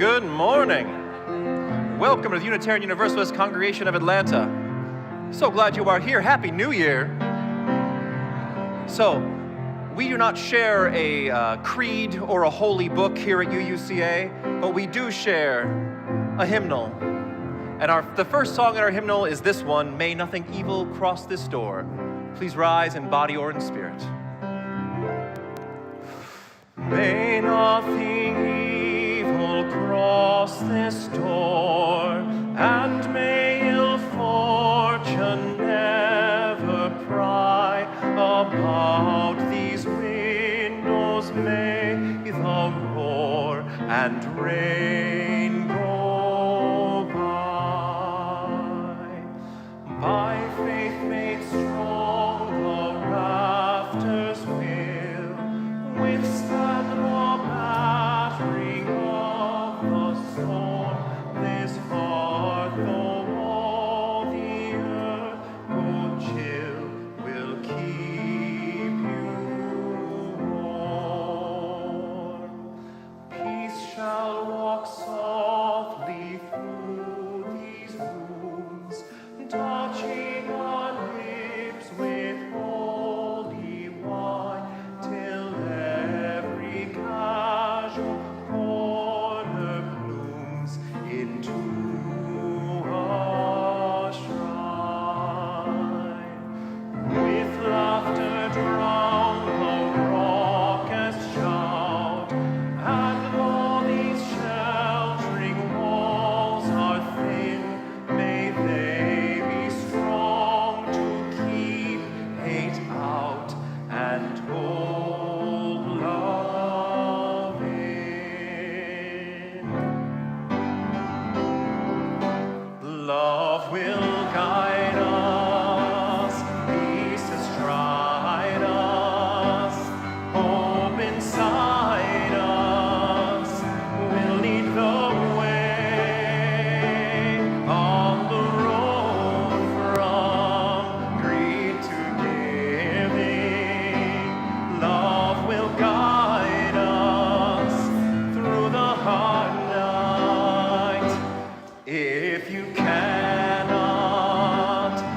Good morning. Welcome to the Unitarian Universalist Congregation of Atlanta. So glad you are here. Happy New Year. So, we do not share a creed or a holy book here at UUCA, but we do share a hymnal. And the first song in our hymnal is this one, May Nothing Evil Cross This Door. Please rise in body or in spirit. May nothing evil cross this door, and may ill fortune never pry about these windows. May the roar and rain go by. By faith made strong, the rafters will withstand the battering of the storm. This heart, though all the earth go chill, will keep you warm. Peace shall walk softly through these rooms, touching our lips with holy wine, till every casual corner blooms into a shrine. With laughter drown the raucous shout, and though these sheltering walls are thin, may they be strong to keep hate out and hold love in. Love will guide us, peace has tried us, hope inside us will lead the way on the road from greed to giving. Love will guide us through the hard night. If you cannot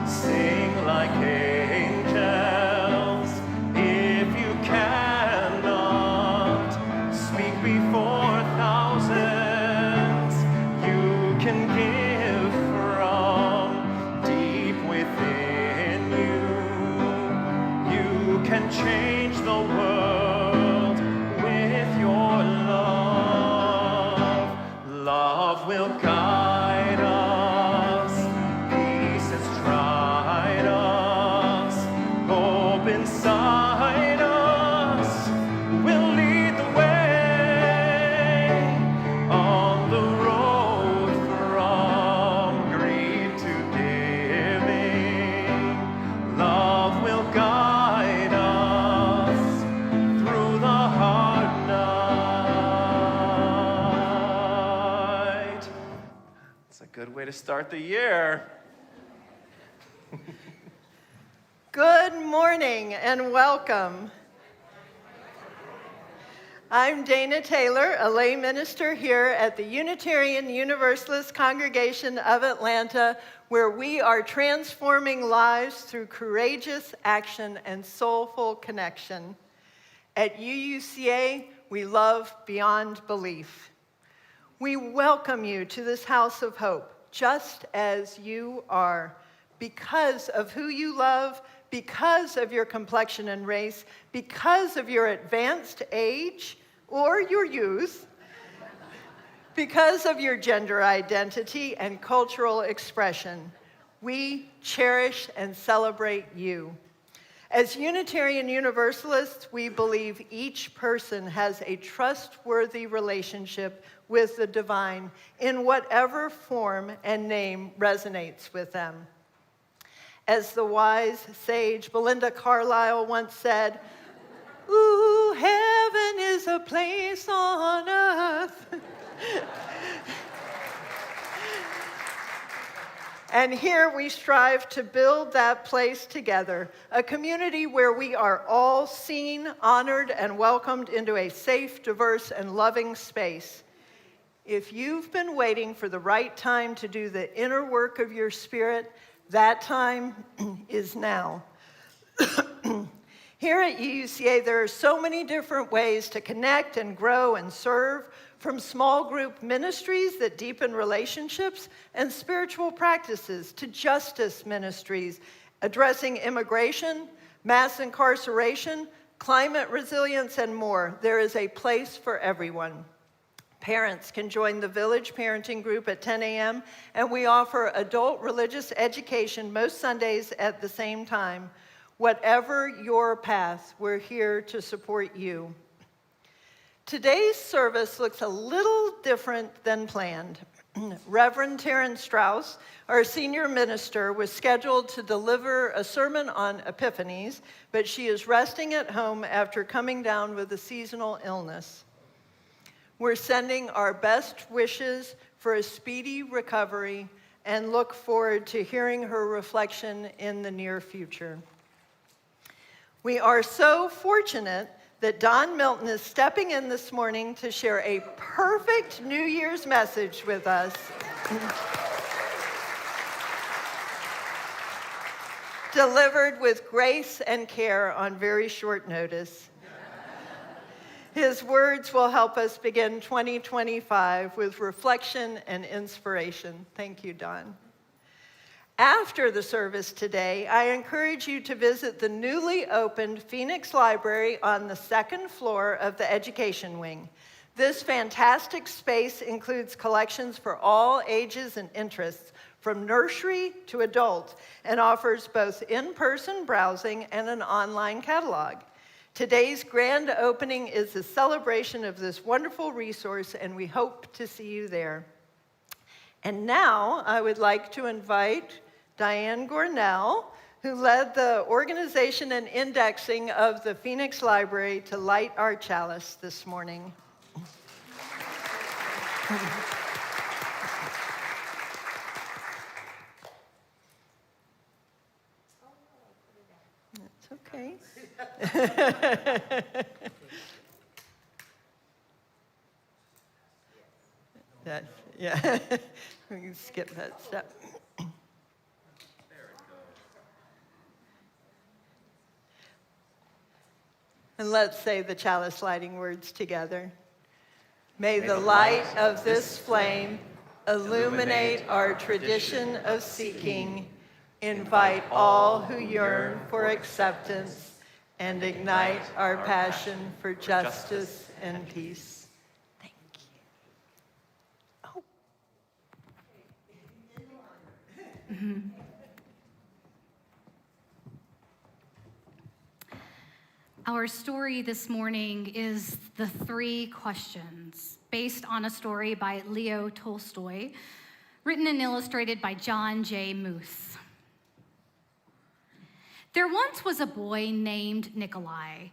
sing like angels, if you cannot speak before thousands, you can give from deep within you. You can change the world with your love. Love will guide us, peace has tried us, hope inside us will lead the way on the road from greed to giving. Love will guide us through the hard night. It's a good way to start the year. Good morning and welcome. I'm Dana Taylor, a lay minister here at the Unitarian Universalist Congregation of Atlanta, where we are transforming lives through courageous action and soulful connection. At UUCA, we love beyond belief. We welcome you to this house of hope, just as you are, because of who you love, because of your complexion and race, because of your advanced age or your youth, because of your gender identity and cultural expression. We cherish and celebrate you. As Unitarian Universalists, we believe each person has a trustworthy relationship with the divine in whatever form and name resonates with them. As the wise sage Belinda Carlisle once said, "Ooh, heaven is a place on earth." And here we strive to build that place together, a community where we are all seen, honored, and welcomed into a safe, diverse, and loving space. If you've been waiting for the right time to do the inner work of your spirit, that time is now. Here at UUCA, there are so many different ways to connect and grow and serve, from small group ministries that deepen relationships and spiritual practices to justice ministries addressing immigration, mass incarceration, climate resilience, and more. There is a place for everyone. Parents can join the Village Parenting Group at 10 a.m., and we offer adult religious education most Sundays at the same time. Whatever your path, we're here to support you. Today's service looks a little different than planned. Reverend Taryn Strauss, our senior minister, was scheduled to deliver a sermon on Epiphanies, but she is resting at home after coming down with a seasonal illness. We're sending our best wishes for a speedy recovery and look forward to hearing her reflection in the near future. We are so fortunate that Don Milton is stepping in this morning to share a perfect New Year's message with us. Delivered with grace and care on very short notice. His words will help us begin 2025 with reflection and inspiration. Thank you, Don. After the service today, I encourage you to visit the newly opened Phoenix Library on the second floor of the Education Wing. This fantastic space includes collections for all ages and interests, from nursery to adult, and offers both in-person browsing and an online catalog. Today's grand opening is a celebration of this wonderful resource, and we hope to see you there. And now I would like to invite Diane Gornell, who led the organization and indexing of the Phoenix Library, to light our chalice this morning. That's okay. Yeah, we can skip that step. And let's say the chalice lighting words together. May the light of this flame illuminate our tradition of seeking, invite all who yearn for acceptance, and ignite our passion for justice and peace. Thank you. Oh. Our story this morning is The Three Questions, based on a story by Leo Tolstoy, written and illustrated by John J. Muth. There once was a boy named Nikolai,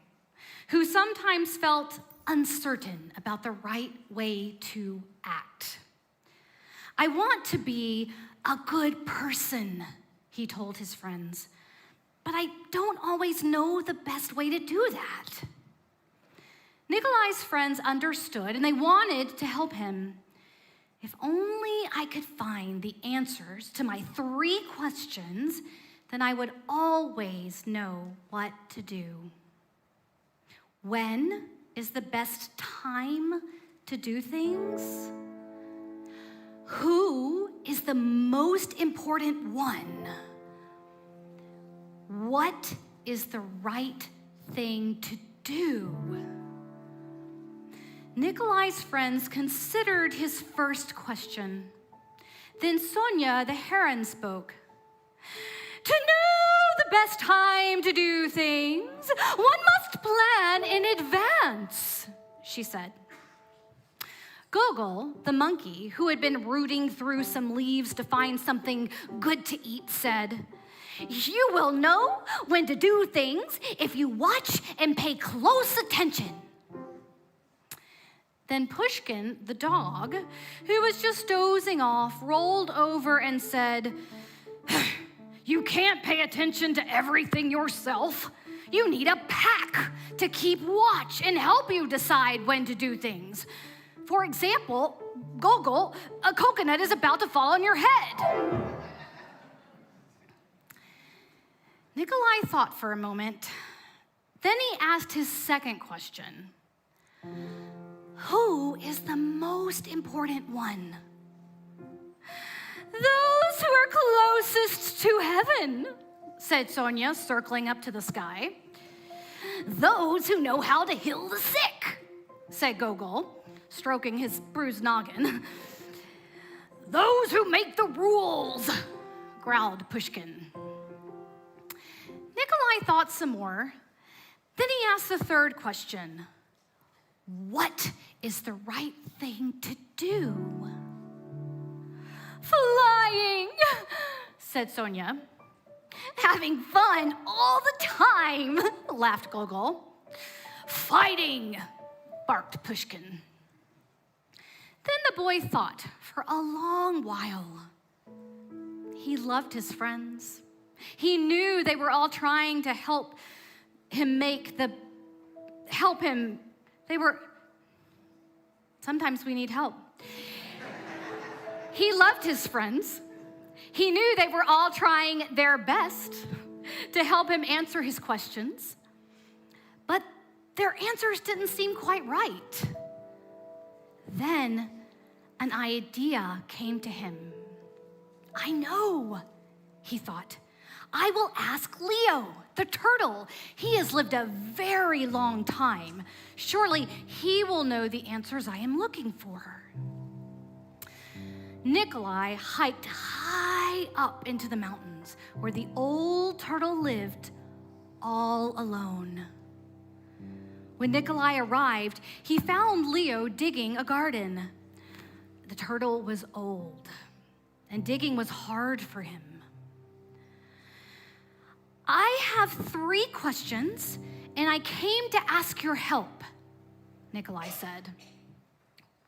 who sometimes felt uncertain about the right way to act. I want to be a good person, he told his friends, but I don't always know the best way to do that. Nikolai's friends understood, and they wanted to help him. If only I could find the answers to my three questions, then I would always know what to do. When is the best time to do things? Who is the most important one? What is the right thing to do? Nikolai's friends considered his first question. Then Sonia the heron spoke. To know the best time to do things, one must plan in advance, she said. Gogol, the monkey, who had been rooting through some leaves to find something good to eat, said, You will know when to do things if you watch and pay close attention. Then Pushkin, the dog, who was just dozing off, rolled over and said, You can't pay attention to everything yourself. You need a pack to keep watch and help you decide when to do things. For example, Gogol, a coconut is about to fall on your head. Nikolai thought for a moment. Then he asked his second question. Who is the most important one? Those who are closest to heaven, said Sonia, circling up to the sky. Those who know how to heal the sick, said Gogol, stroking his bruised noggin. Those who make the rules, growled Pushkin. Nikolai thought some more. Then he asked the third question. What is the right thing to do? Flying, said Sonia. Having fun all the time, laughed Gogol. Fighting, barked Pushkin. Then the boy thought for a long while. He loved his friends. He knew they were all trying to help him. Sometimes we need help. He loved his friends. He knew they were all trying their best to help him answer his questions. But their answers didn't seem quite right. Then an idea came to him. I know, he thought. I will ask Leo, the turtle. He has lived a very long time. Surely he will know the answers I am looking for. Nikolai hiked high up into the mountains where the old turtle lived all alone. When Nikolai arrived, he found Leo digging a garden. The turtle was old, and digging was hard for him. I have 3 questions, and I came to ask your help, Nikolai said.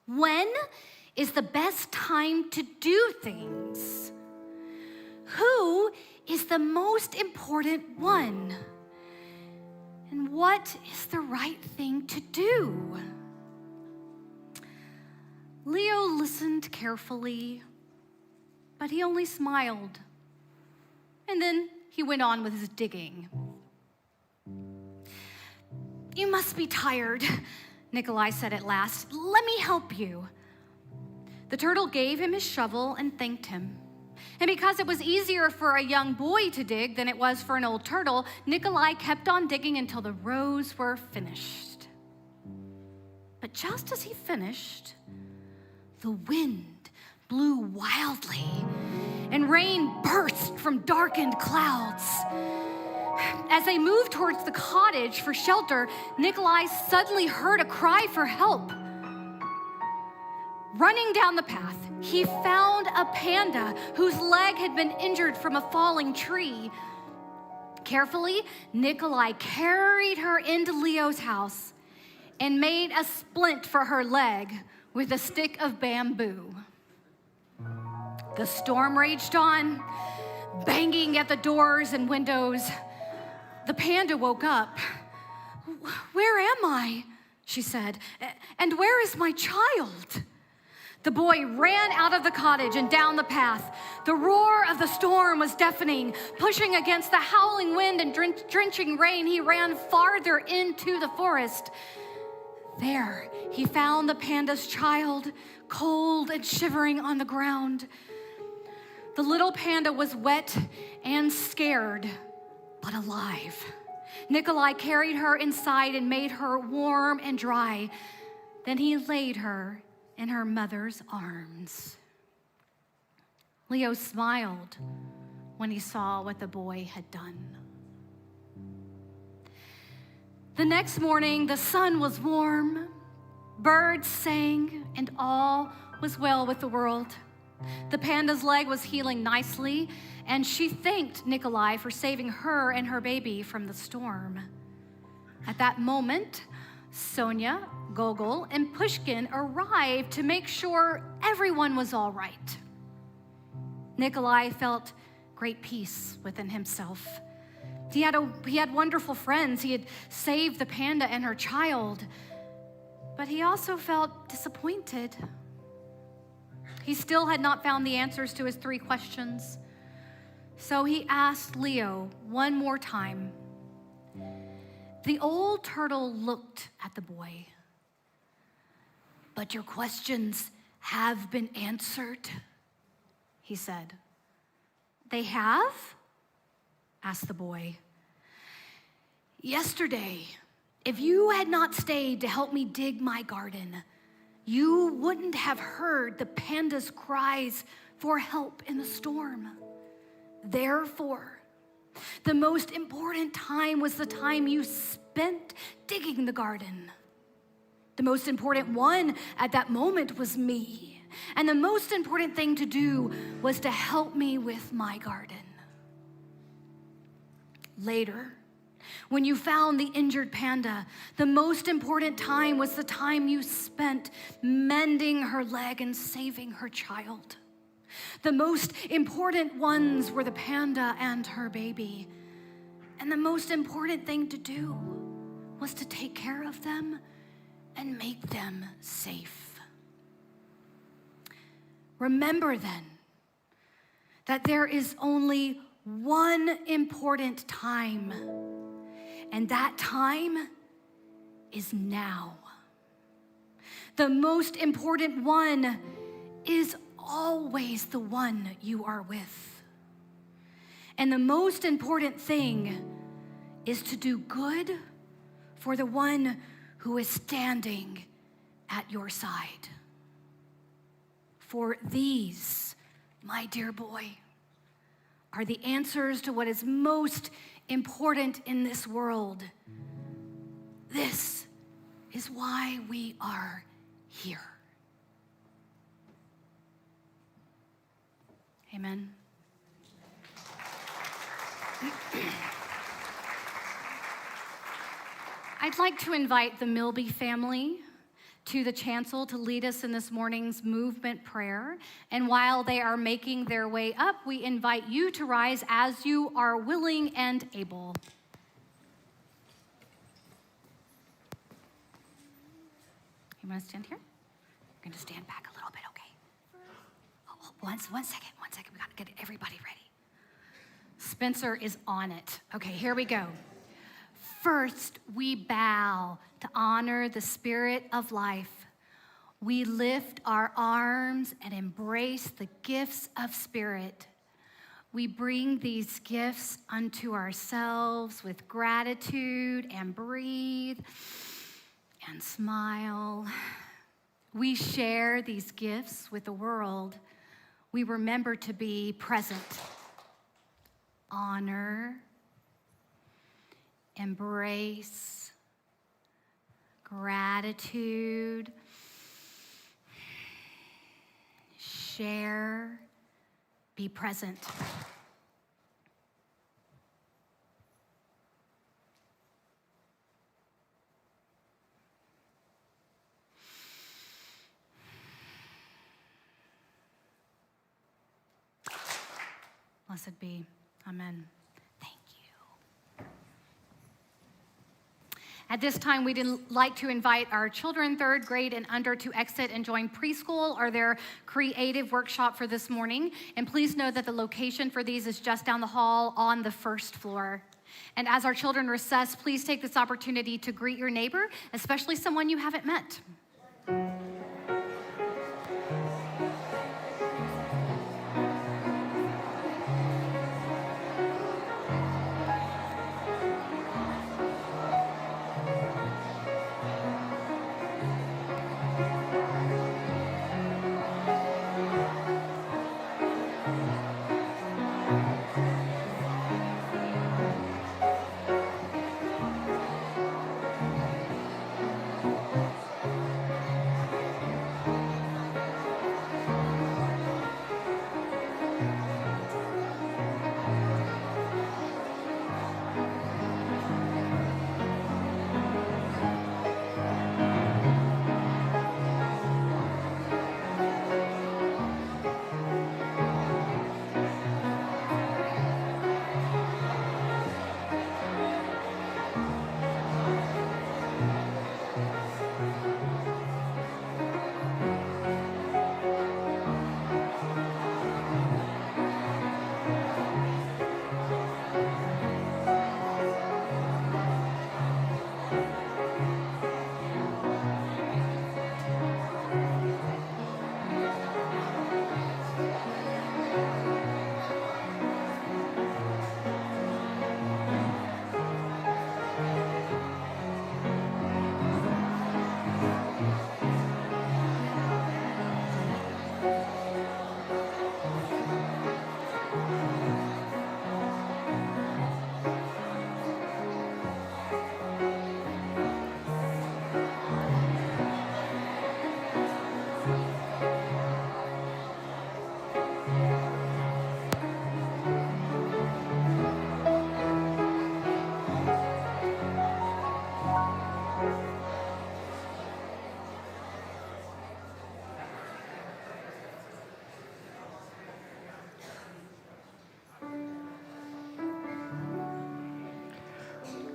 When is the best time to do things? Who is the most important one? And what is the right thing to do? Leo listened carefully, but he only smiled. And then he went on with his digging. You must be tired, Nikolai said at last. Let me help you. The turtle gave him his shovel and thanked him. And because it was easier for a young boy to dig than it was for an old turtle, Nikolai kept on digging until the rows were finished. But just as he finished, the wind blew wildly and rain burst from darkened clouds. As they moved towards the cottage for shelter, Nikolai suddenly heard a cry for help. Running down the path, he found a panda whose leg had been injured from a falling tree. Carefully, Nikolai carried her into Leo's house and made a splint for her leg with a stick of bamboo. The storm raged on, banging at the doors and windows. The panda woke up. Where am I? She said. And where is my child? The boy ran out of the cottage and down the path. The roar of the storm was deafening. Pushing against the howling wind and drenching rain, he ran farther into the forest. There, he found the panda's child, cold and shivering on the ground. The little panda was wet and scared, but alive. Nikolai carried her inside and made her warm and dry. Then he laid her in her mother's arms. Leo smiled when he saw what the boy had done. The next morning, the sun was warm, birds sang, and all was well with the world. The panda's leg was healing nicely, and she thanked Nikolai for saving her and her baby from the storm. At that moment, Sonia, Gogol, and Pushkin arrived to make sure everyone was all right. Nikolai felt great peace within himself. He had wonderful friends. He had saved the panda and her child, but he also felt disappointed. He still had not found the answers to his 3 questions. So he asked Leo one more time. The old turtle looked at the boy. "But your questions have been answered," he said. "They have?" asked the boy. "Yesterday, if you had not stayed to help me dig my garden, you wouldn't have heard the panda's cries for help in the storm. Therefore, the most important time was the time you spent digging the garden. The most important one at that moment was me, and the most important thing to do was to help me with my garden. Later, when you found the injured panda, the most important time was the time you spent mending her leg and saving her child. The most important ones were the panda and her baby, and the most important thing to do was to take care of them and make them safe. Remember then that there is only one important time, and that time is now. The most important one is always the one you are with. And the most important thing is to do good for the one who is standing at your side. For these, my dear boy, are the answers to what is most important in this world. This is why we are here. Amen. I'd like to invite the Milby family to the chancel to lead us in this morning's movement prayer. And while they are making their way up, we invite you to rise as you are willing and able. You want to stand here? We're going to stand back a little bit, okay? Oh, one second. We got to get everybody ready. Spencer is on it. Okay, here we go. First, we bow to honor the Spirit of life. We lift our arms and embrace the gifts of Spirit. We bring these gifts unto ourselves with gratitude and breathe and smile. We share these gifts with the world. We remember to be present, honor, embrace, gratitude, share, be present. Blessed be. Amen. Thank you. At this time, we'd like to invite our children 3rd grade and under to exit and join preschool or their creative workshop for this morning. And please know that the location for these is just down the hall on the 1st floor. And as our children recess, please take this opportunity to greet your neighbor, especially someone you haven't met.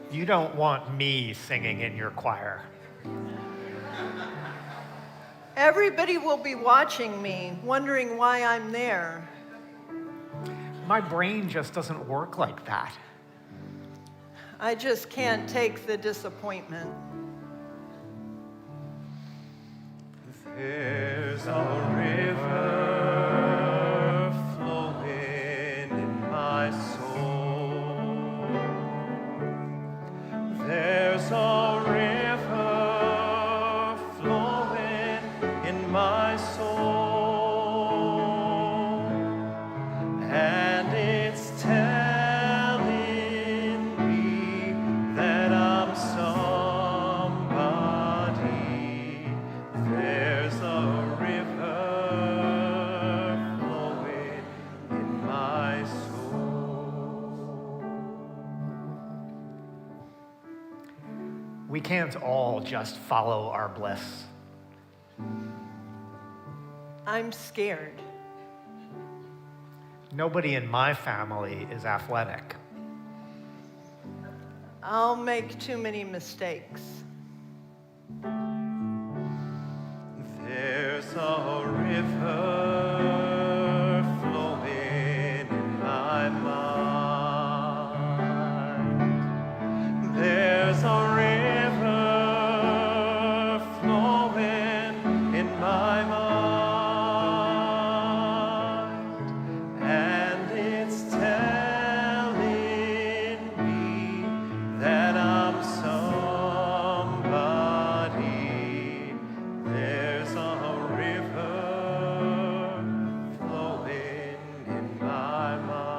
You don't want me singing in your choir. Everybody will be watching me, wondering why I'm there. My brain just doesn't work like that. I just can't take the disappointment. There's a river flowing in my soul. There's a river flowing in my soul, and it's telling me that I'm somebody. There's a river flowing in my soul. We can't all just follow our bliss. I'm scared. Nobody in my family is athletic. I'll make too many mistakes. There's a river flowing in my mind. There's a river flowing in my mind, and it's telling me that I'm somebody. There's a river flowing in my mind.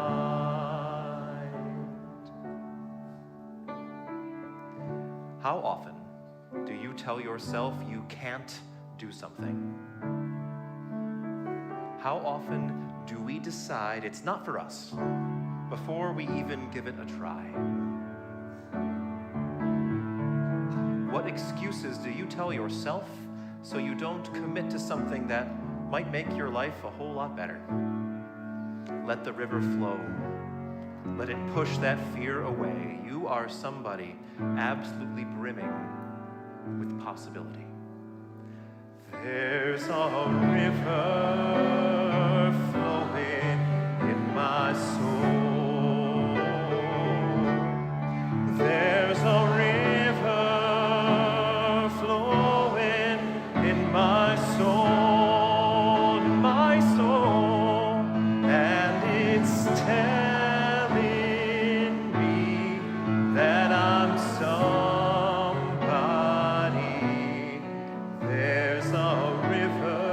How often do you tell yourself you can't do something? How often do we decide it's not for us before we even give it a try? What excuses do you tell yourself so you don't commit to something that might make your life a whole lot better? Let the river flow. Let it push that fear away. You are somebody absolutely brimming with possibility. There's a river flowing in my soul. There's a river flowing in my soul, and it's telling me that I'm somebody. There's a river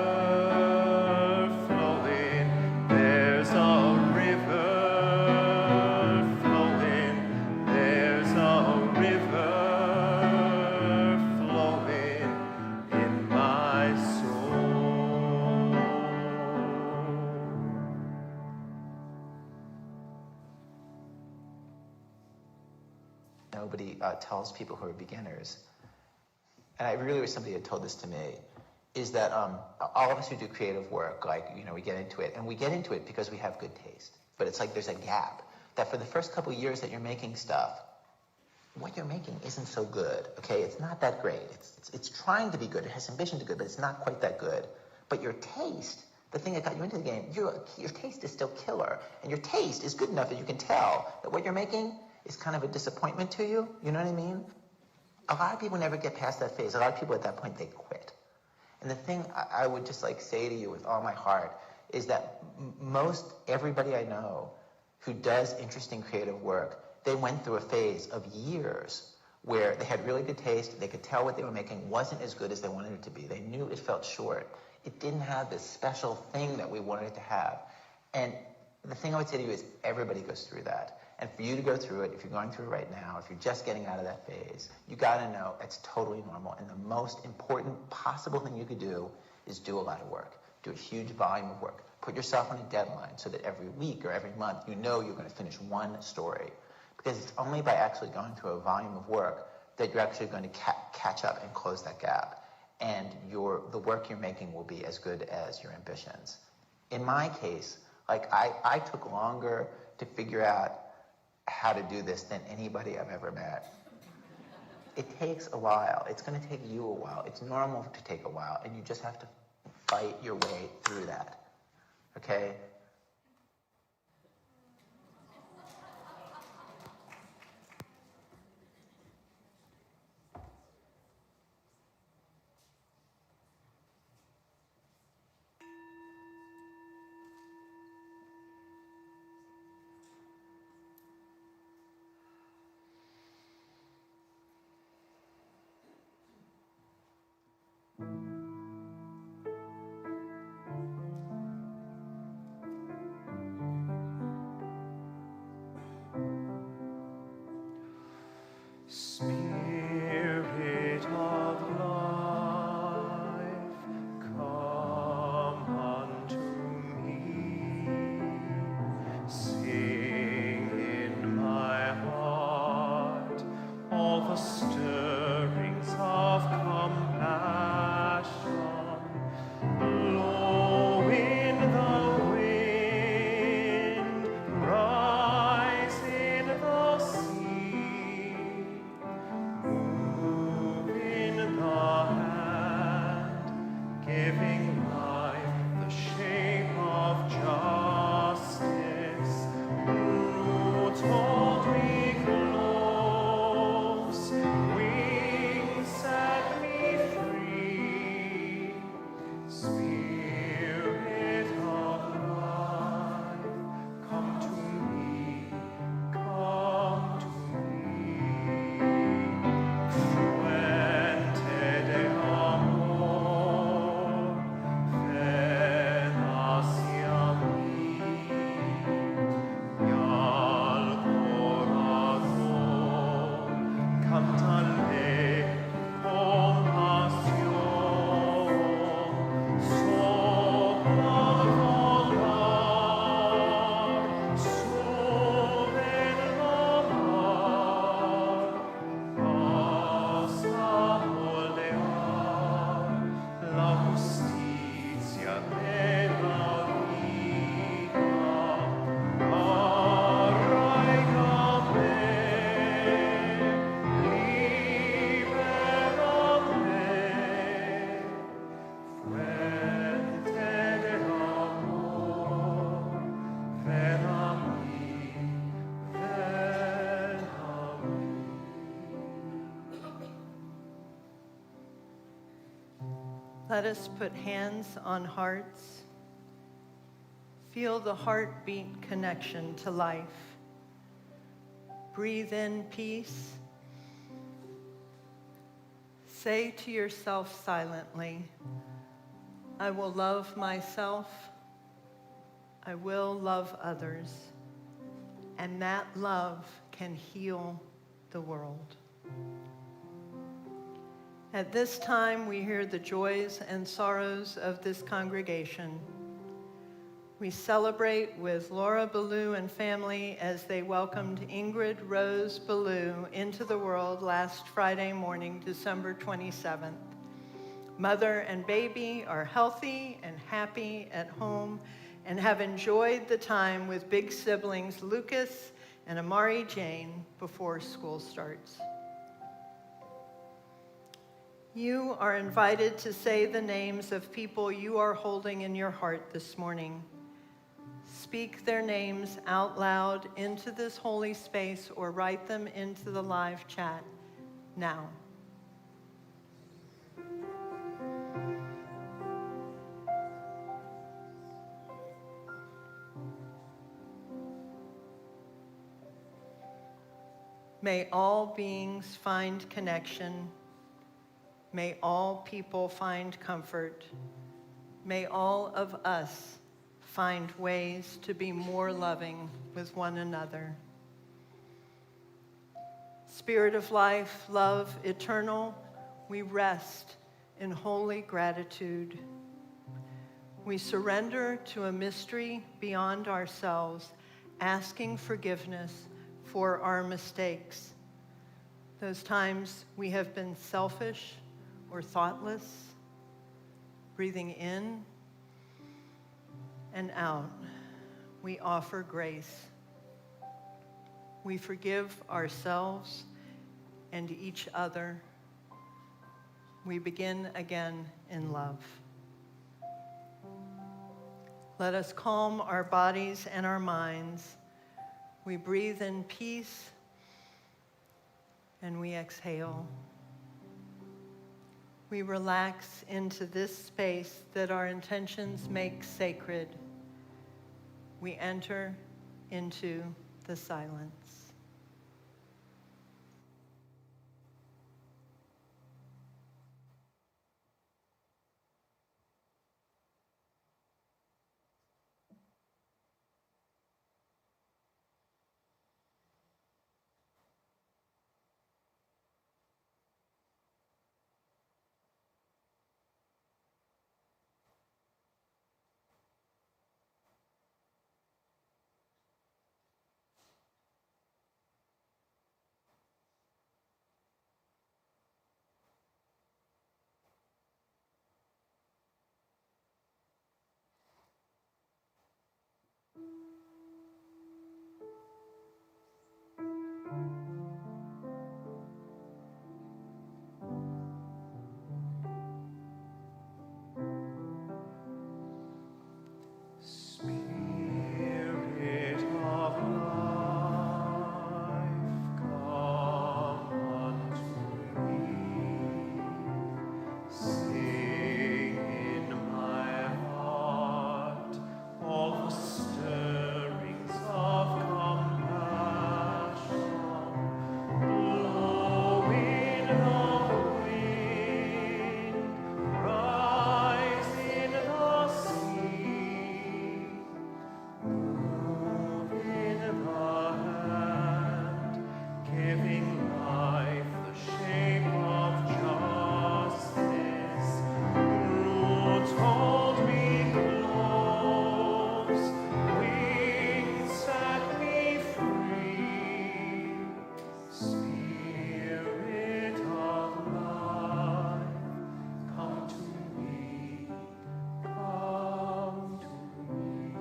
flowing. There's a river flowing. There's a river flowing in my soul. Nobody tells people who are beginners, and I really wish somebody had told this to me, is that all of us who do creative work, like, we get into it, and we get into it because we have good taste. But it's like there's a gap, that for the first couple years that you're making stuff, what you're making isn't so good, okay? It's not that great. It's trying to be good. It has ambition to be good, but it's not quite that good. But your taste, the thing that got you into the game, your taste is still killer. And your taste is good enough that you can tell that what you're making is kind of a disappointment to you. You know what I mean? A lot of people never get past that phase. A lot of people at that point, they quit. And the thing I would just say to you with all my heart is that most everybody I know who does interesting creative work, they went through a phase of years where they had really good taste. They could tell what they were making wasn't as good as they wanted it to be. They knew it felt short. It didn't have this special thing that we wanted it to have. And the thing I would say to you is everybody goes through that. And for you to go through it, if you're going through it right now, if you're just getting out of that phase, you got to know it's totally normal. And the most important possible thing you could do is do a lot of work. Do a huge volume of work. Put yourself on a deadline so that every week or every month you know you're going to finish one story. Because it's only by actually going through a volume of work that you're actually going to catch up and close that gap. And the work you're making will be as good as your ambitions. In my case, I took longer to figure out how to do this than anybody I've ever met. it takes a while. It's going to take you a while. It's normal to take a while, and you just have to fight your way through that. Okay? Spirit of life, come unto me. Sing in my heart all the stirrings of compassion. Blow in the wind, rise in the sea. Move in the hand, giving life the shape of justice. Roots hold me close, wings set me free. Spirit of life, come to me, come to me. Fuente de amor, ven hacia mí, y al corazón cántale compasión. Sopla volar, sube en la mar, hasta moldear la justicia de la vida. Arraigame, libérame, fuente de amor, ven a mí, ven a mí. Let us put hands on hearts. Feel the heartbeat connection to life. Breathe in peace. Say to yourself silently, I will love myself. I will love others. And that love can heal the world. At this time, we hear the joys and sorrows of this congregation. We celebrate with Laura Ballou and family as they welcomed Ingrid Rose Ballou into the world last Friday morning, December 27th. Mother and baby are healthy and happy at home and have enjoyed the time with big siblings Lucas and Amari Jane before school starts. You are invited to say the names of people you are holding in your heart this morning. Speak their names out loud into this holy space or write them into the live chat now. May all beings find connection. May all people find comfort. May all of us find ways to be more loving with one another. Spirit of life, love eternal, we rest in holy gratitude. We surrender to a mystery beyond ourselves, asking forgiveness for our mistakes. Those times we have been selfish or thoughtless, breathing in and out, we offer grace. We forgive ourselves and each other. We begin again in love. Let us calm our bodies and our minds. We breathe in peace and we exhale. We relax into this space that our intentions make sacred. We enter into the silence. Spirit of life, come unto me. Sing in my heart all the stirrings of compassion. Blow in the wind, rise in the sea. Move in the hand, giving life the shape of justice. Roots hold me close, wings set me free. Spirit of life, come to me, come to me.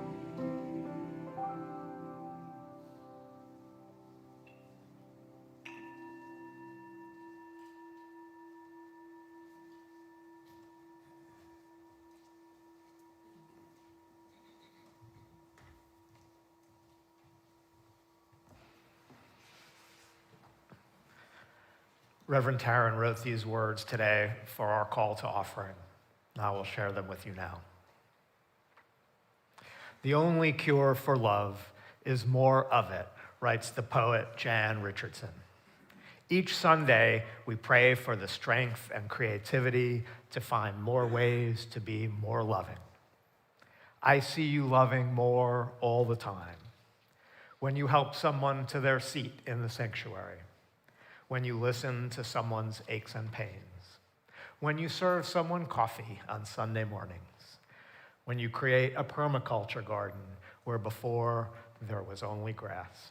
Reverend Taryn wrote these words today for our call to offering. I will share them with you now. The only cure for love is more of it, writes the poet Jan Richardson. Each Sunday, we pray for the strength and creativity to find more ways to be more loving. I see you loving more all the time. When you help someone to their seat in the sanctuary, when you listen to someone's aches and pains, when you serve someone coffee on Sunday mornings, when you create a permaculture garden where before there was only grass,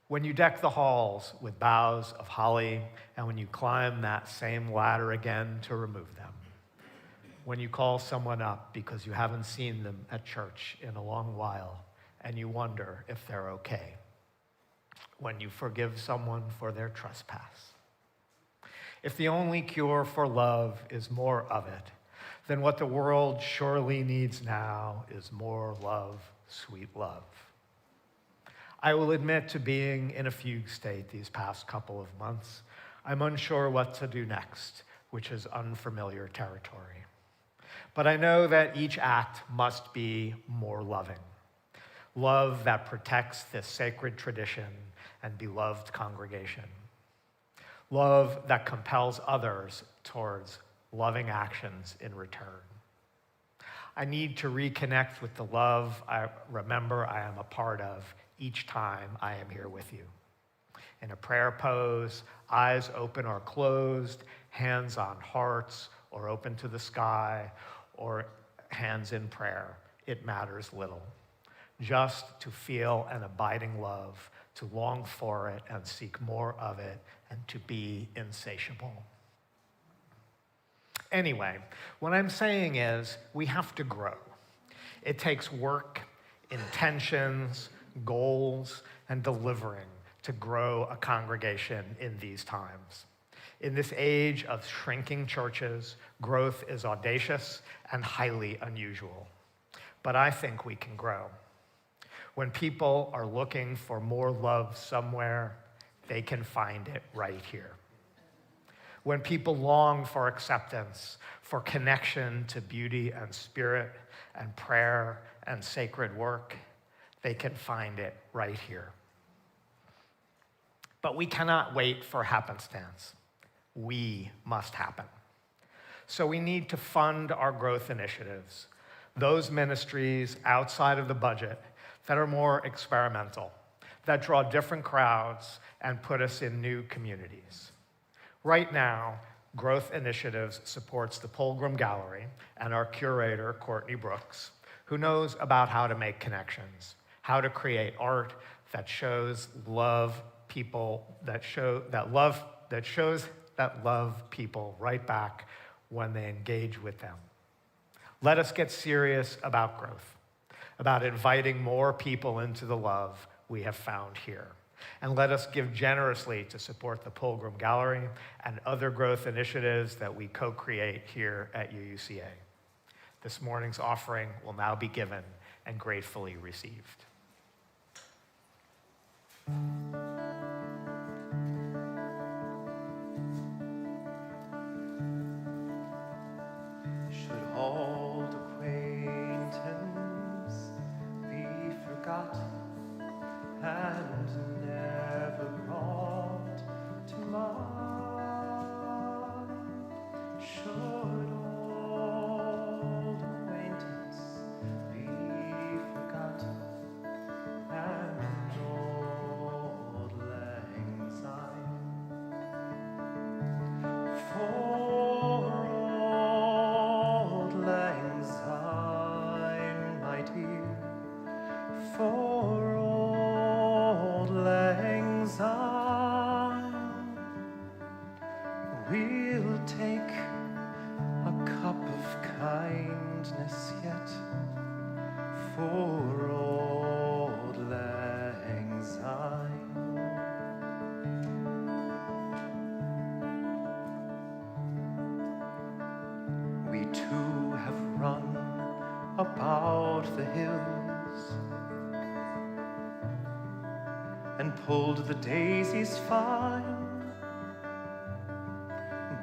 when you deck the halls with boughs of holly, and when you climb that same ladder again to remove them, when you call someone up because you haven't seen them at church in a long while and you wonder if they're okay, when you forgive someone for their trespass. If the only cure for love is more of it, then what the world surely needs now is more love, sweet love. I will admit to being in a fugue state these past couple of months. I'm unsure what to do next, which is unfamiliar territory. But I know that each act must be more loving. Love that protects this sacred tradition and beloved congregation. Love that compels others towards loving actions in return. I need to reconnect with the love I remember I am a part of each time I am here with you. In a prayer pose, eyes open or closed, hands on hearts or open to the sky, or hands in prayer, it matters little. Just to feel an abiding love, to long for it and seek more of it, and to be insatiable. Anyway, what I'm saying is we have to grow. It takes work, intentions, goals, and delivering to grow a congregation in these times. In this age of shrinking churches, growth is audacious and highly unusual. But I think we can grow. When people are looking for more love somewhere, they can find it right here. When people long for acceptance, for connection to beauty and spirit and prayer and sacred work, they can find it right here. But we cannot wait for happenstance. We must happen. So we need to fund our growth initiatives, those ministries outside of the budget that are more experimental, that draw different crowds and put us in new communities. Right now, Growth Initiatives supports the Pilgrim Gallery and our curator, Courtney Brooks, who knows about how to make connections, how to create art that shows love people, that shows that love people right back when they engage with them. Let us get serious about growth, about inviting more people into the love we have found here. And let us give generously to support the Pilgrim Gallery and other growth initiatives that we co-create here at UUCA. This morning's offering will now be given and gratefully received. Should old acquaintance be forgot and never brought to mind? Should old acquaintance be forgot and old lang syne? For old lang syne, my dear, for old lang syne, we'll take a cup of kindness yet for old lang syne. We too have run about the hills and pulled the daisies fine,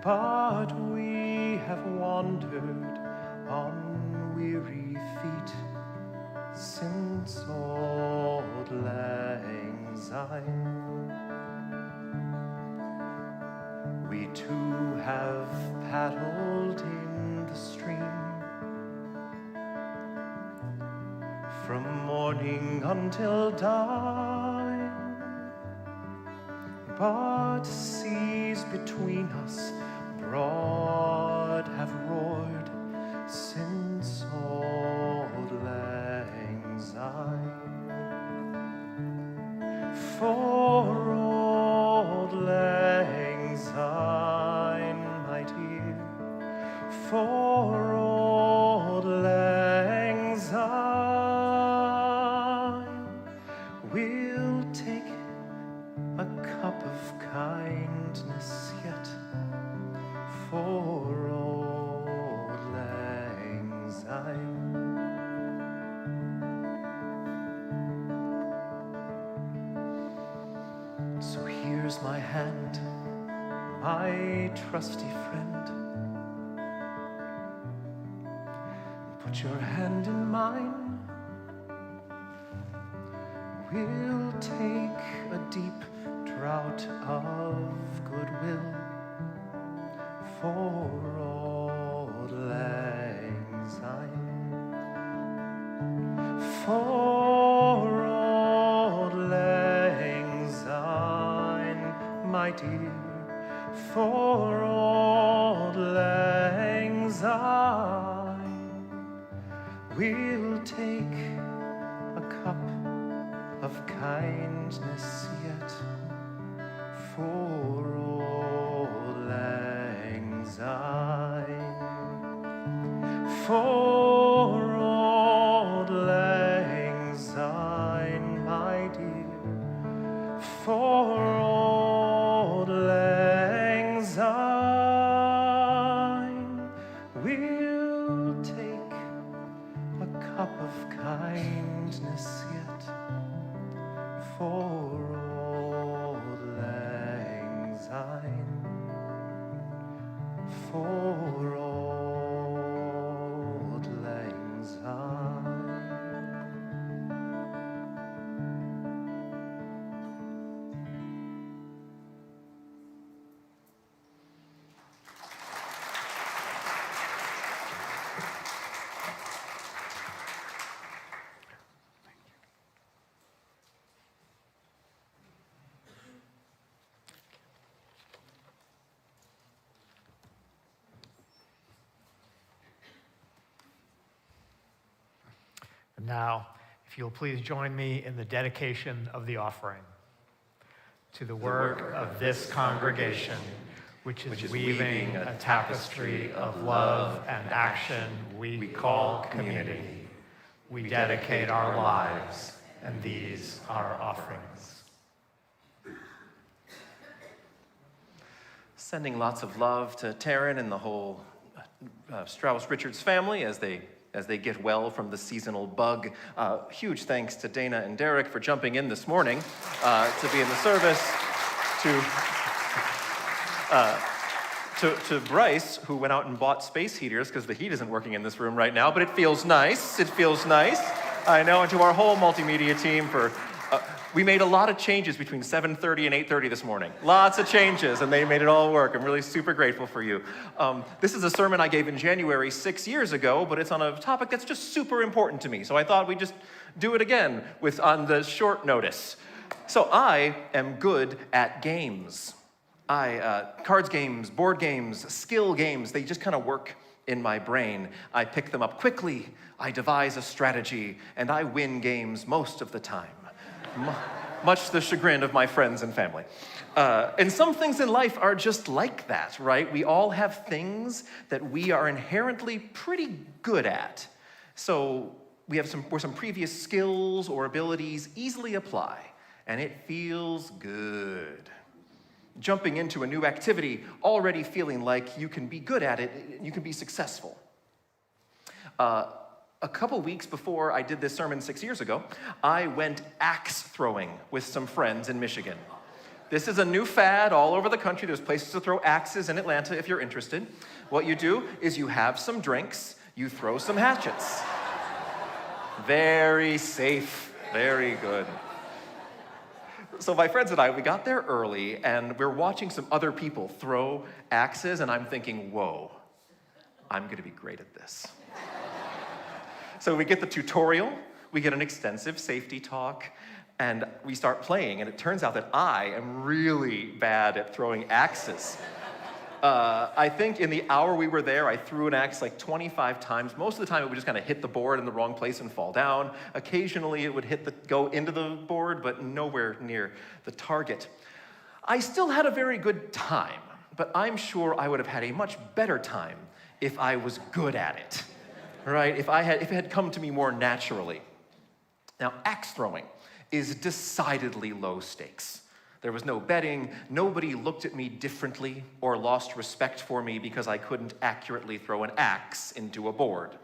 but we have wandered on weary feet since old lang syne. We too have paddled in the stream from morning until dawn, but seas between us broad have roared since old lang syne. For old lang syne, my dear, for old lang syne, we'll take a cup of kindness yet for old lang syne. So here's my hand, my trusty friend. Put your hand in mine. We'll take a deep draught of goodwill for old lang syne. For old lang syne, my dear, for old lang syne, we'll take a cup of kindness yet for old lang syne. For old lang syne, my dear, for cup of kindness yet for auld lang syne, for auld lang syne. And now, if you'll please join me in the dedication of the offering. To the work of this congregation, which is weaving a tapestry of love and action we call community, we dedicate our lives, and these are offerings. Sending lots of love to Taryn and the whole Strauss-Richards family as they get well from the seasonal bug. Huge thanks to Dana and Derek for jumping in this morning to be in the service. To Bryce, who went out and bought space heaters because the heat isn't working in this room right now, but it feels nice. It feels nice. I know, and to our whole multimedia team for. We made a lot of changes between 7:30 and 8:30 this morning. Lots of changes, and they made it all work. I'm really super grateful for you. This is a sermon I gave in January 6 years ago, but it's on a topic that's just super important to me. So I thought we'd just do it again on the short notice. So I am good at games. Cards games, board games, skill games, they just kind of work in my brain. I pick them up quickly, I devise a strategy, and I win games most of the time. Much to the chagrin of my friends and family. And some things in life are just like that, right? We all have things that we are inherently pretty good at. So we have some previous skills or abilities easily apply, and it feels good. Jumping into a new activity, already feeling like you can be good at it, you can be successful. A couple weeks before I did this sermon 6 years ago, I went axe throwing with some friends in Michigan. This is a new fad all over the country. There's places to throw axes in Atlanta if you're interested. What you do is you have some drinks, you throw some hatchets. Very safe, very good. So my friends and I, we got there early, and we're watching some other people throw axes, and I'm thinking, whoa, I'm gonna be great at this. So we get the tutorial, we get an extensive safety talk, and we start playing, and it turns out that I am really bad at throwing axes. I think in the hour we were there, I threw an axe like 25 times. Most of the time it would just kind of hit the board in the wrong place and fall down. Occasionally it would go into the board, but nowhere near the target. I still had a very good time, but I'm sure I would have had a much better time if I was good at it. Right, if it had come to me more naturally. Now, axe throwing is decidedly low stakes. There was no betting, nobody looked at me differently or lost respect for me because I couldn't accurately throw an axe into a board.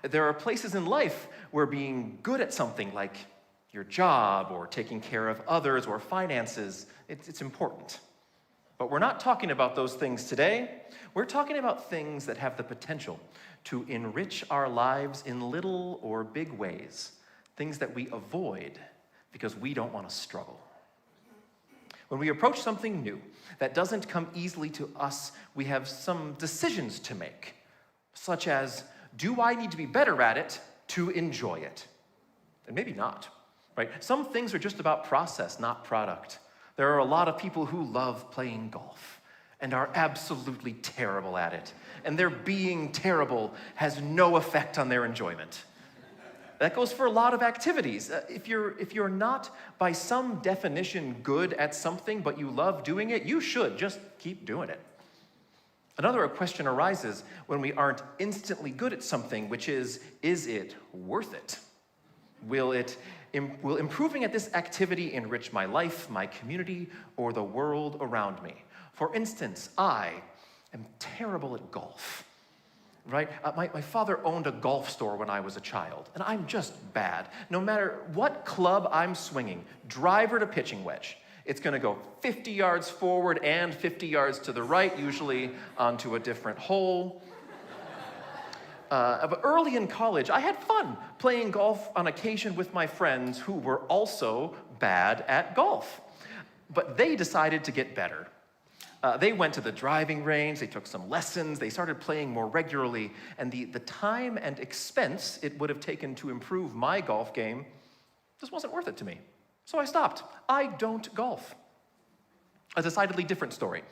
There are places in life where being good at something like your job or taking care of others or finances, it's important. But we're not talking about those things today. We're talking about things that have the potential to enrich our lives in little or big ways, things that we avoid because we don't want to struggle. When we approach something new that doesn't come easily to us, we have some decisions to make, such as, do I need to be better at it to enjoy it? And maybe not, right? Some things are just about process, not product. There are a lot of people who love playing golf and are absolutely terrible at it. And their being terrible has no effect on their enjoyment. That goes for a lot of activities. If you're not, by some definition, good at something, but you love doing it, you should just keep doing it. Another question arises when we aren't instantly good at something, which is it worth it? Will improving at this activity enrich my life, my community, or the world around me? For instance, I am terrible at golf. right? My father owned a golf store when I was a child, and I'm just bad. No matter what club I'm swinging, driver to pitching wedge, it's gonna go 50 yards forward and 50 yards to the right, usually onto a different hole. But early in college, I had fun playing golf on occasion with my friends who were also bad at golf. But they decided to get better. They went to the driving range, they took some lessons, they started playing more regularly, and the time and expense it would have taken to improve my golf game just wasn't worth it to me. So I stopped. I don't golf. A decidedly different story.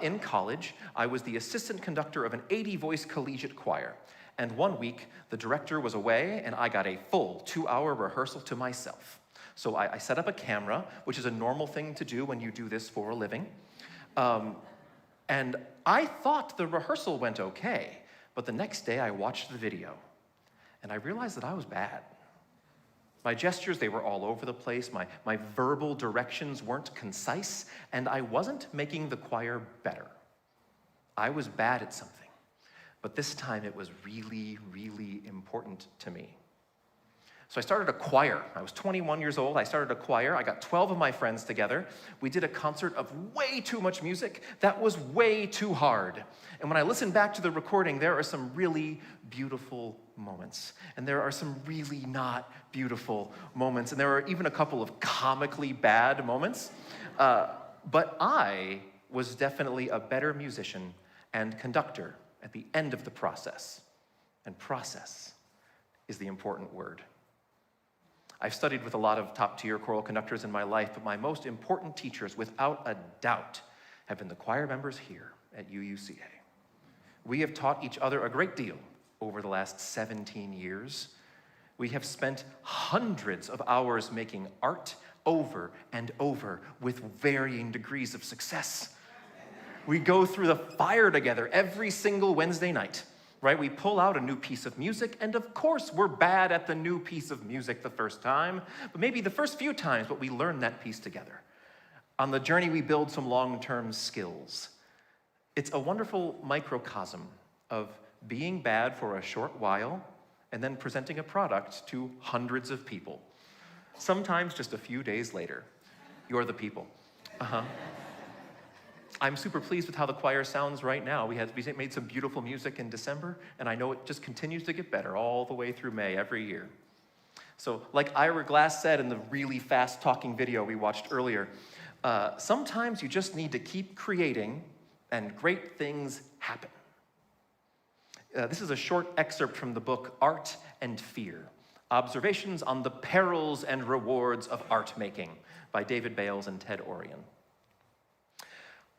In college, I was the assistant conductor of an 80-voice collegiate choir, and one week, the director was away, and I got a full 2-hour rehearsal to myself. So I set up a camera, which is a normal thing to do when you do this for a living. And I thought the rehearsal went okay, but the next day I watched the video, and I realized that I was bad. My gestures, they were all over the place, my verbal directions weren't concise, and I wasn't making the choir better. I was bad at something, but this time it was really, really important to me. So I started a choir. I was 21 years old. I started a choir. I got 12 of my friends together. We did a concert of way too much music that was way too hard. And when I listen back to the recording, there are some really beautiful moments. And there are some really not beautiful moments. And there are even a couple of comically bad moments. But I was definitely a better musician and conductor at the end of the process. And process is the important word. I've studied with a lot of top-tier choral conductors in my life, but my most important teachers, without a doubt, have been the choir members here at UUCA. We have taught each other a great deal over the last 17 years. We have spent hundreds of hours making art over and over with varying degrees of success. We go through the fire together every single Wednesday night. Right? We pull out a new piece of music, and of course we're bad at the new piece of music the first time, but maybe the first few times, but we learn that piece together. On the journey, we build some long-term skills. It's a wonderful microcosm of being bad for a short while and then presenting a product to hundreds of people. Sometimes just a few days later. You're the people. I'm super pleased with how the choir sounds right now. We made some beautiful music in December, and I know it just continues to get better all the way through May every year. So like Ira Glass said in the really fast-talking video we watched earlier, sometimes you just need to keep creating, and great things happen. This is a short excerpt from the book Art and Fear, Observations on the Perils and Rewards of Art Making by David Bales and Ted Orion.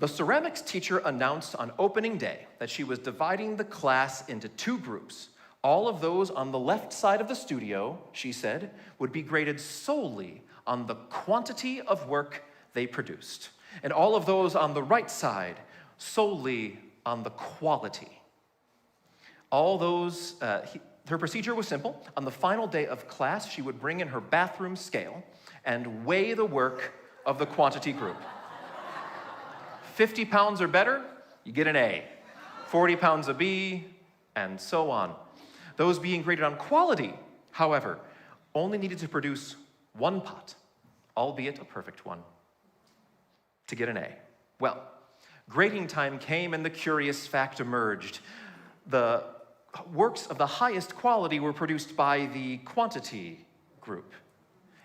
The ceramics teacher announced on opening day that she was dividing the class into 2 groups. All of those on the left side of the studio, she said, would be graded solely on the quantity of work they produced. And all of those on the right side, solely on the quality. All those, her procedure was simple. On the final day of class, she would bring in her bathroom scale and weigh the work of the quantity group. 50 pounds or better, you get an A. 40 pounds a B, and so on. Those being graded on quality, however, only needed to produce 1 pot, albeit a perfect one, to get an A. Well, grading time came and the curious fact emerged. The works of the highest quality were produced by the quantity group.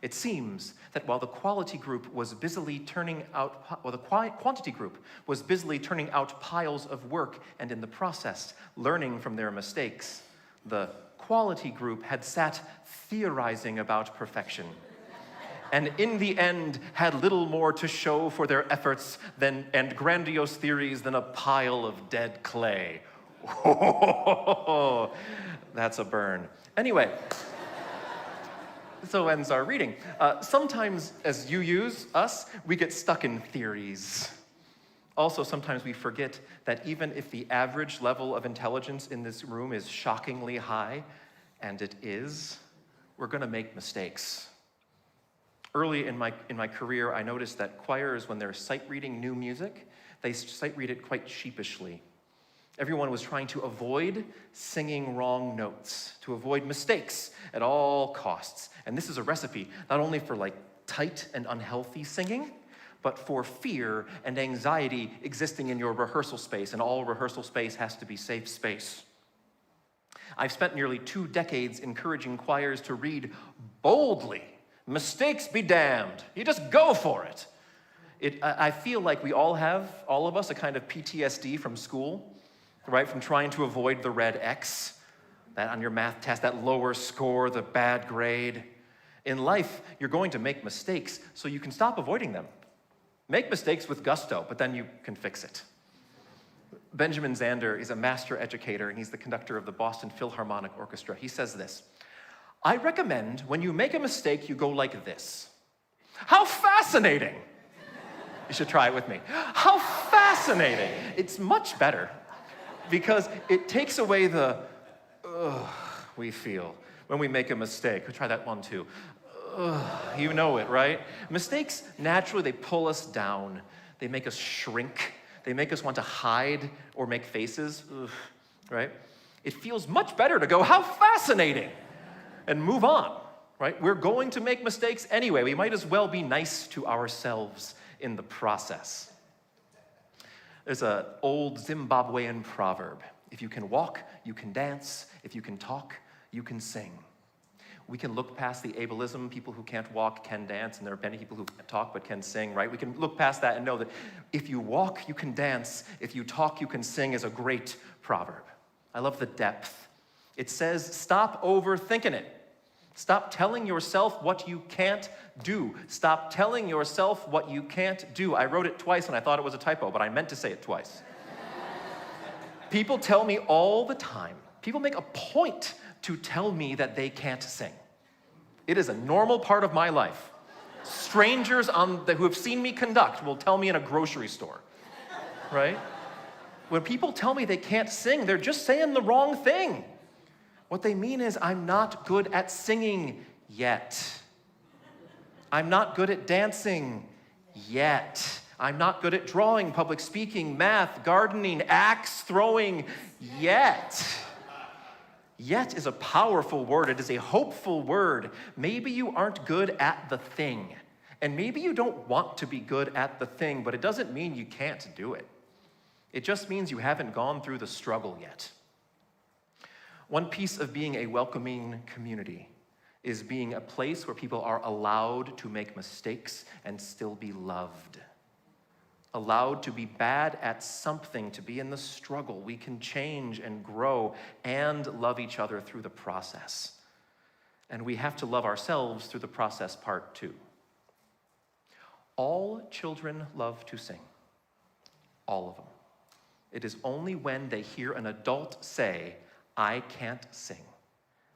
It seems that while the quality group was busily turning out, quantity group was busily turning out piles of work and in the process learning from their mistakes, the quality group had sat theorizing about perfection. And in the end had little more to show for their efforts and grandiose theories than a pile of dead clay. That's a burn. Anyway. So ends our reading. Sometimes, as you use us, we get stuck in theories. Also, sometimes we forget that even if the average level of intelligence in this room is shockingly high, and it is, we're going to make mistakes. Early in my career, I noticed that choirs, when they're sight reading new music, they sight read it quite sheepishly. Everyone was trying to avoid singing wrong notes, to avoid mistakes at all costs. And this is a recipe not only for like tight and unhealthy singing, but for fear and anxiety existing in your rehearsal space, and all rehearsal space has to be safe space. I've spent nearly 2 decades encouraging choirs to read boldly. Mistakes be damned. You just go for it. I feel like we all have, all of us, a kind of PTSD from school, right? From trying to avoid the red X, that on your math test, that lower score, the bad grade. In life, you're going to make mistakes, so you can stop avoiding them. Make mistakes with gusto, but then you can fix it. Benjamin Zander is a master educator, and he's the conductor of the Boston Philharmonic Orchestra. He says this: I recommend when you make a mistake, you go like this. How fascinating! You should try it with me. How fascinating! It's much better because it takes away the we feel when we make a mistake. We'll try that one too. You know it, right? Mistakes, naturally, they pull us down. They make us shrink. They make us want to hide or make faces, right? It feels much better to go, how fascinating, and move on, right? We're going to make mistakes anyway. We might as well be nice to ourselves in the process. There's an old Zimbabwean proverb. If you can walk, you can dance. If you can talk, you can sing. We can look past the ableism. People who can't walk can dance, and there are many people who can't talk but can sing, right? We can look past that and know that if you walk, you can dance. If you talk, you can sing is a great proverb. I love the depth. It says, stop overthinking it. Stop telling yourself what you can't do. Stop telling yourself what you can't do. I wrote it twice and I thought it was a typo, but I meant to say it twice. People tell me all the time, people make a point to tell me that they can't sing. It is a normal part of my life. Strangers who have seen me conduct will tell me in a grocery store, right? When people tell me they can't sing, they're just saying the wrong thing. What they mean is, I'm not good at singing yet. I'm not good at dancing yet. I'm not good at drawing, public speaking, math, gardening, axe throwing yet. Yet is a powerful word. It is a hopeful word. Maybe you aren't good at the thing. And maybe you don't want to be good at the thing, but it doesn't mean you can't do it. It just means you haven't gone through the struggle yet. One piece of being a welcoming community is being a place where people are allowed to make mistakes and still be loved. Allowed to be bad at something, to be in the struggle. We can change and grow and love each other through the process. And we have to love ourselves through the process part too. All children love to sing. All of them. It is only when they hear an adult say, I can't sing,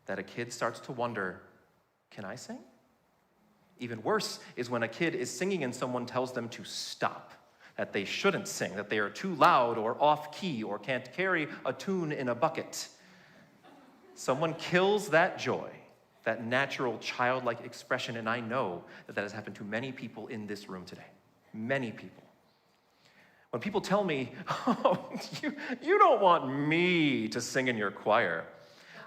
that a kid starts to wonder, can I sing? Even worse is when a kid is singing and someone tells them to stop, that they shouldn't sing, that they are too loud or off key or can't carry a tune in a bucket. Someone kills that joy, that natural childlike expression, and I know that that has happened to many people in this room today. Many people. When people tell me, oh, you don't want me to sing in your choir,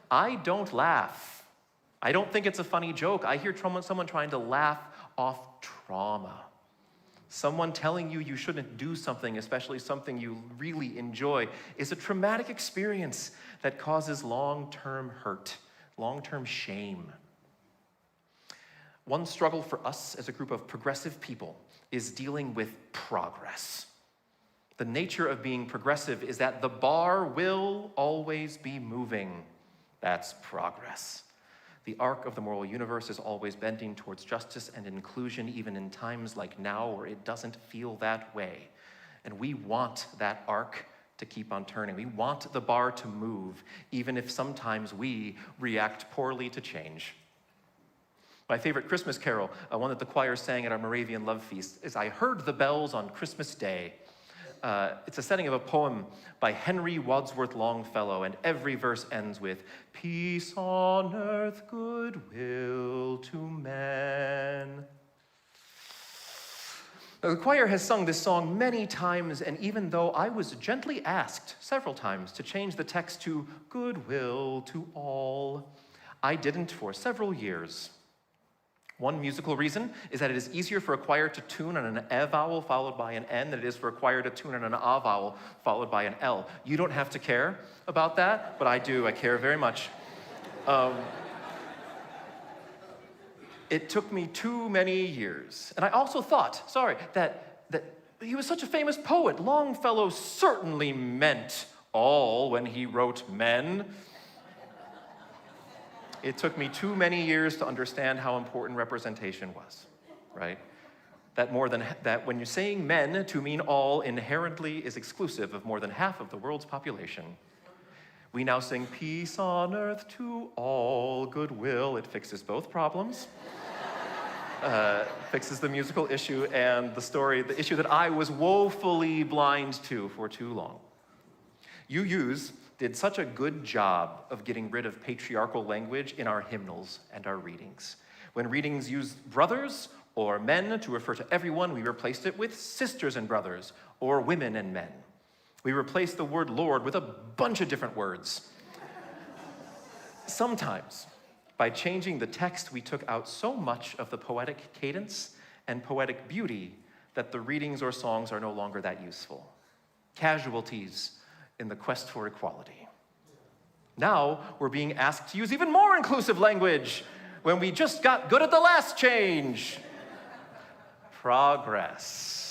I don't laugh. I don't think it's a funny joke. I hear someone trying to laugh off trauma. Someone telling you shouldn't do something, especially something you really enjoy, is a traumatic experience that causes long-term hurt, long-term shame. One struggle for us as a group of progressive people is dealing with progress. The nature of being progressive is that the bar will always be moving. That's progress. The arc of the moral universe is always bending towards justice and inclusion, even in times like now where it doesn't feel that way. And we want that arc to keep on turning. We want the bar to move, even if sometimes we react poorly to change. My favorite Christmas carol, one that the choir sang at our Moravian Love Feast, is I Heard the Bells on Christmas Day. It's a setting of a poem by Henry Wadsworth Longfellow, and every verse ends with, peace on earth, goodwill to men. The choir has sung this song many times, and even though I was gently asked several times to change the text to goodwill to all, I didn't for several years. One musical reason is that it is easier for a choir to tune on an E vowel followed by an N than it is for a choir to tune on an A vowel followed by an L. You don't have to care about that, but I do. I care very much. It took me too many years. And I also thought, that he was such a famous poet. Longfellow certainly meant all when he wrote men. It took me too many years to understand how important representation was, right? That when you're saying men to mean all inherently is exclusive of more than half of the world's population. We now sing peace on earth to all, goodwill. It fixes both problems. Fixes the musical issue and the issue that I was woefully blind to for too long. UUs did such a good job of getting rid of patriarchal language in our hymnals and our readings. When readings used brothers or men to refer to everyone, we replaced it with sisters and brothers or women and men. We replaced the word Lord with a bunch of different words. Sometimes, by changing the text, we took out so much of the poetic cadence and poetic beauty that the readings or songs are no longer that useful. Casualties in the quest for equality. Now, we're being asked to use even more inclusive language when we just got good at the last change. Progress.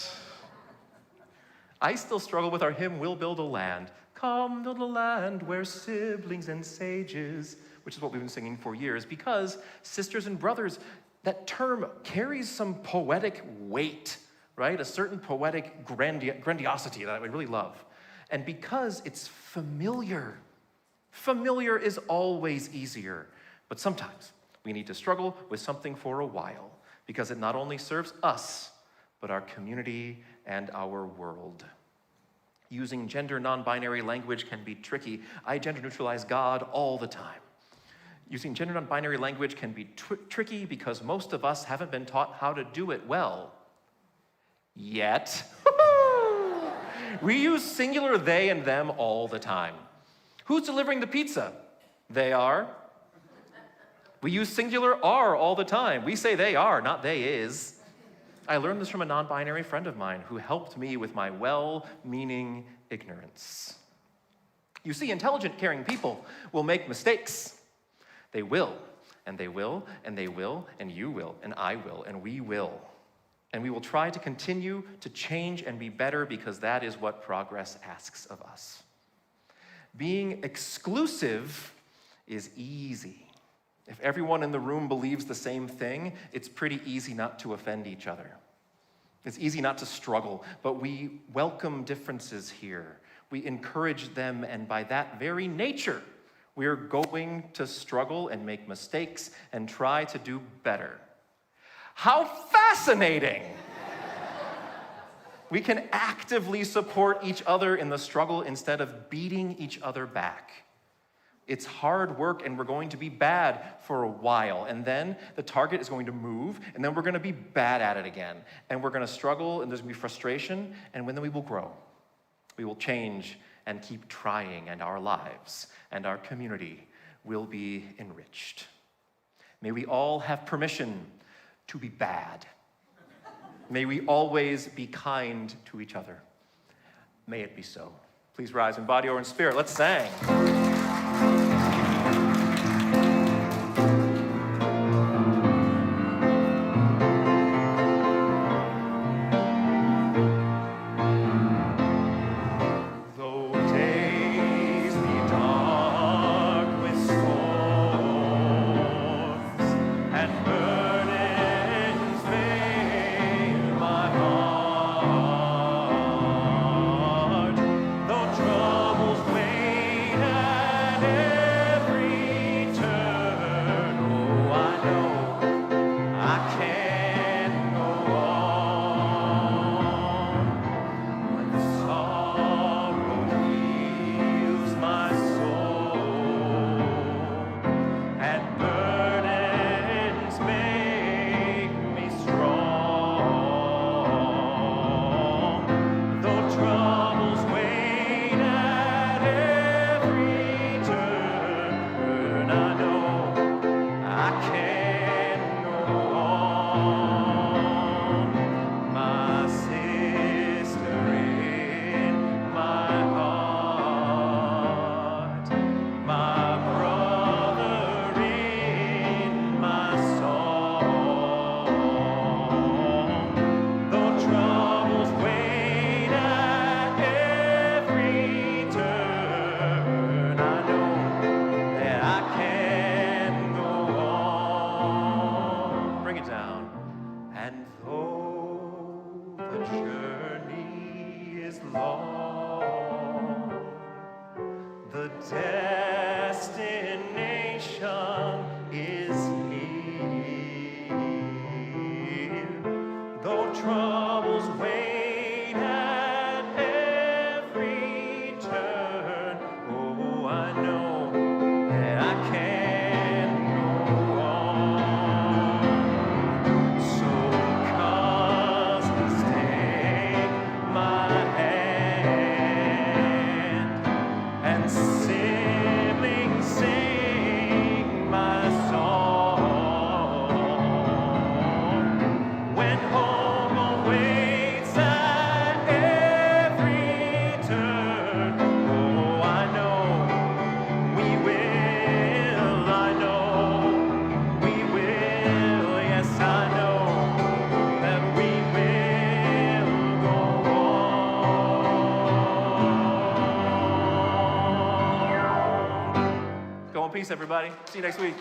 I still struggle with our hymn, We'll Build a Land. Come to the land where siblings and sages, which is what we've been singing for years, because sisters and brothers, that term carries some poetic weight, right? A certain poetic grandiosity that I really love. And because it's familiar, familiar is always easier. But sometimes we need to struggle with something for a while because it not only serves us, but our community and our world. Using gender non-binary language can be tricky. I gender neutralize God all the time. Using gender non-binary language can be tricky because most of us haven't been taught how to do it well. Yet. We use singular they and them all the time. Who's delivering the pizza? They are. We use singular are all the time. We say they are, not they is. I learned this from a non-binary friend of mine who helped me with my well-meaning ignorance. You see, intelligent, caring people will make mistakes. They will, and they will, and they will, and you will, and I will, and we will. And we will try to continue to change and be better because that is what progress asks of us. Being exclusive is easy. If everyone in the room believes the same thing, it's pretty easy not to offend each other. It's easy not to struggle, but we welcome differences here. We encourage them, and by that very nature, we're going to struggle and make mistakes and try to do better. How fascinating! We can actively support each other in the struggle instead of beating each other back. It's hard work, and we're going to be bad for a while, and then the target is going to move, and then we're going to be bad at it again, and we're going to struggle, and there's going to be frustration, and then we will grow. We will change and keep trying, and our lives and our community will be enriched. May we all have permission to be bad. May we always be kind to each other. May it be so. Please rise in body or in spirit. Let's sing. Troubles wait can go on. My sister in my heart, my brother in my song. Though troubles wait at every turn, I know that I can go on. Bring it down. And though the journey is long, the destination is near. Though troubles wait at every turn, oh, I know that I can go on. So cousins, take my hand, and siblings, sing my song. When home awaits at every turn, oh, I know we will, I know we will, yes, I know that we will go on. Go in peace, everybody. See you next week.